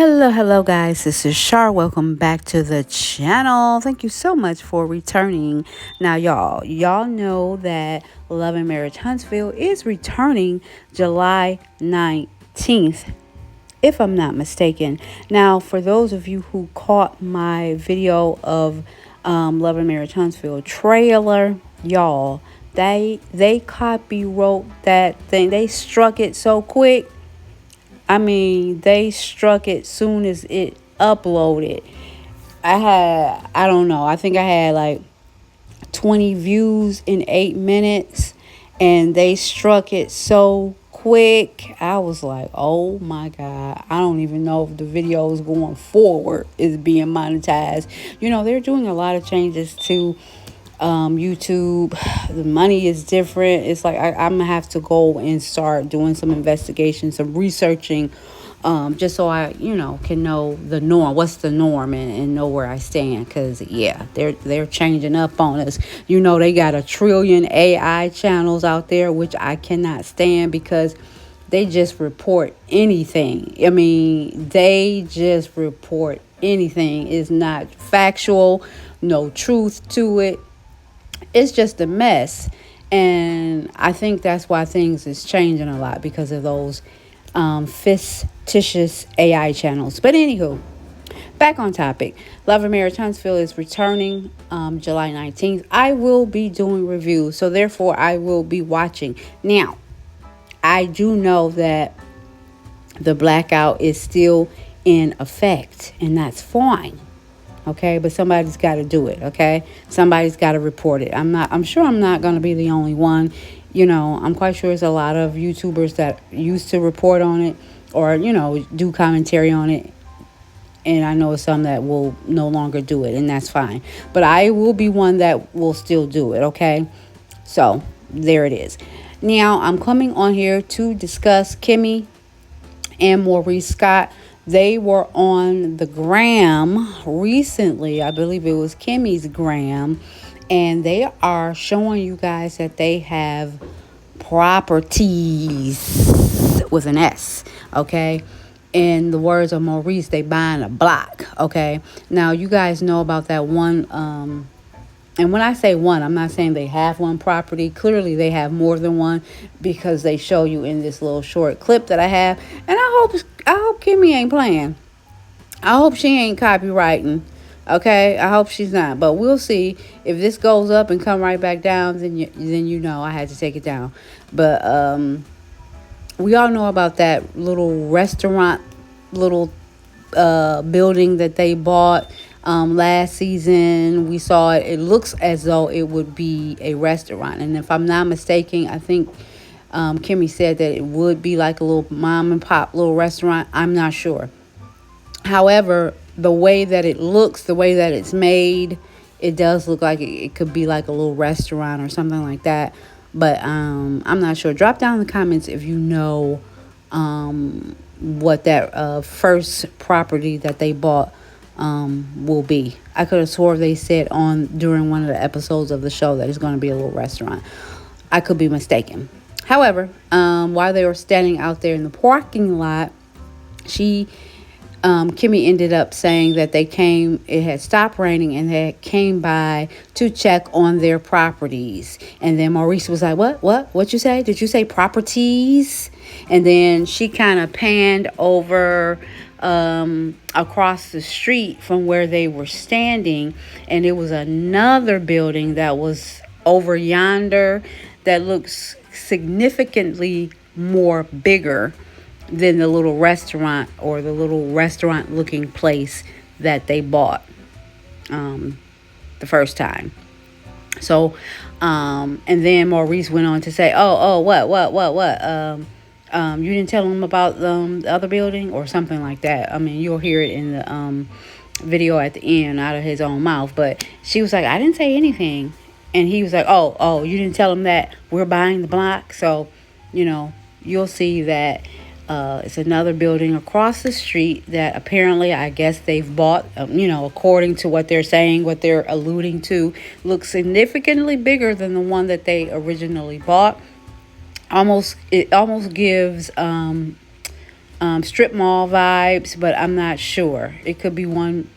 Hello, guys. This is Shar. Welcome back to the channel. Thank you so much for returning. Now, y'all know that Love and Marriage Huntsville is returning July 19th, if I'm not mistaken. Now, for those of you who caught my video of Love and Marriage Huntsville trailer, y'all, they copywrote that thing. They struck it so quick. I mean, they struck it soon as it uploaded. I don't know, I think I had like 20 views in 8 minutes, and they struck it so quick. I was like, oh my God, I don't even know if the video is going forward is being monetized. They're doing a lot of changes to YouTube. The money is different. It's like I'm gonna have to go and start doing some investigation, some researching, just so I can know the norm, what's the norm, and know where I stand. Because yeah, they're changing up on us. They got 1 trillion AI channels out there, which I cannot stand, because they just report anything. I mean, they just report anything. It's not factual, no truth to it. It's just a mess. And I think that's why things is changing a lot, because of those fictitious AI channels. But anywho, back on topic. Love and Marriage Huntsville is returning July 19th. I will be doing reviews, so therefore I will be watching. Now, I do know that the blackout is still in effect, and that's fine. Okay, but somebody's got to do it. Okay, somebody's got to report it. I'm sure I'm not going to be the only one. I'm quite sure there's a lot of YouTubers that used to report on it, or do commentary on it, and I know some that will no longer do it, and that's fine. But I will be one that will still do it. Okay, so there it is. Now I'm coming on here to discuss Kimmie and Maurice Scott. They were on the gram recently. I believe it was Kimmie's gram. And they are showing you guys that they have properties with an S. Okay. In the words of Maurice, they buying a block. Okay. Now, you guys know about that one. And when I say one, I'm not saying they have one property. Clearly, they have more than one, because they show you in this little short clip that I have. And I hope Kimmie ain't playing. I hope she ain't copywriting. Okay, I hope she's not. But we'll see. If this goes up and come right back down, then I had to take it down. But we all know about that little restaurant, little building that they bought. Last season we saw it. It looks as though it would be a restaurant, and if I'm not mistaken, I think Kimmie said that it would be like a little mom and pop little restaurant. I'm not sure. However, the way that it looks, the way that it's made, it does look like it could be like a little restaurant or something like that. But I'm not sure. Drop down in the comments if you know what that first property that they bought will be. I could have swore they said during one of the episodes of the show that it's going to be a little restaurant. I could be mistaken. However, while they were standing out there in the parking lot, Kimmie ended up saying that it had stopped raining, and they came by to check on their properties. And then Maurice was like, what you say? Did you say properties? And then she kind of panned over across the street from where they were standing, and it was another building that was over yonder that looks significantly more bigger than the little restaurant, or the little restaurant looking place that they bought the first time. So and then Maurice went on to say, what you didn't tell him about the other building, or something like that. I mean, you'll hear it in the video at the end out of his own mouth. But she was like, I didn't say anything. And he was like, oh, you didn't tell him that we're buying the block. So you'll see that it's another building across the street that apparently, I guess, they've bought, according to what they're saying, what they're alluding to, looks significantly bigger than the one that they originally bought. It almost gives strip mall vibes, but I'm not sure. It could be one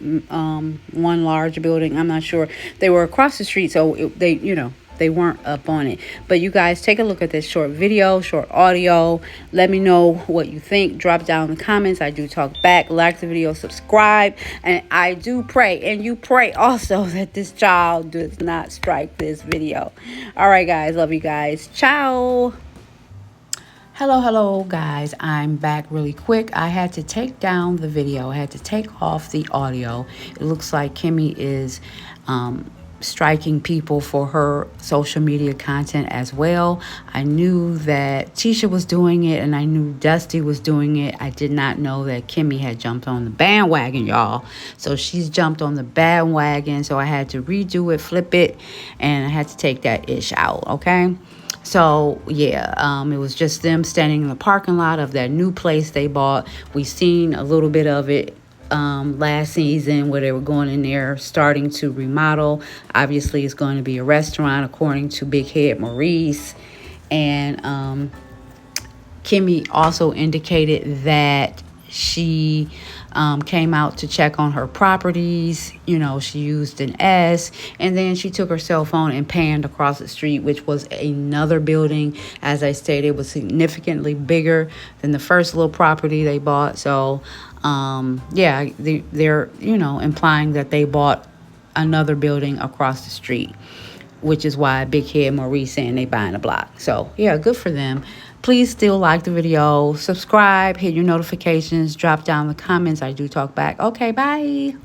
large building. I'm not sure. They were across the street, so they weren't up on it. But you guys take a look at this short video, short audio. Let me know what you think. Drop down in the comments. I do talk back. Like the video, subscribe, and I do pray, and you pray also, that this child does not strike this video. All right, guys. Love you guys. Ciao. Hello guys, I'm back really quick. I had to take down the video. I had to take off the audio. It looks like Kimmie is striking people for her social media content as well. I knew that Tisha was doing it, and I knew Dusty was doing it. I did not know that Kimmie had jumped on the bandwagon, y'all. So she's jumped on the bandwagon, so I had to redo it, flip it, and I had to take that ish out, okay? So, yeah, it was just them standing in the parking lot of that new place they bought. We seen a little bit of it last season where they were going in there starting to remodel. Obviously, it's going to be a restaurant, according to Big Head Maurice. And Kimmie also indicated that she came out to check on her properties. You know, she used an S, and then she took her cell phone and panned across the street, which was another building. As I stated, it was significantly bigger than the first little property they bought. So, yeah, they're, implying that they bought another building across the street, which is why Big Head Maurice saying they buying a block. So, yeah, good for them. Please still like the video, subscribe, hit your notifications, drop down the comments. I do talk back. Okay, bye.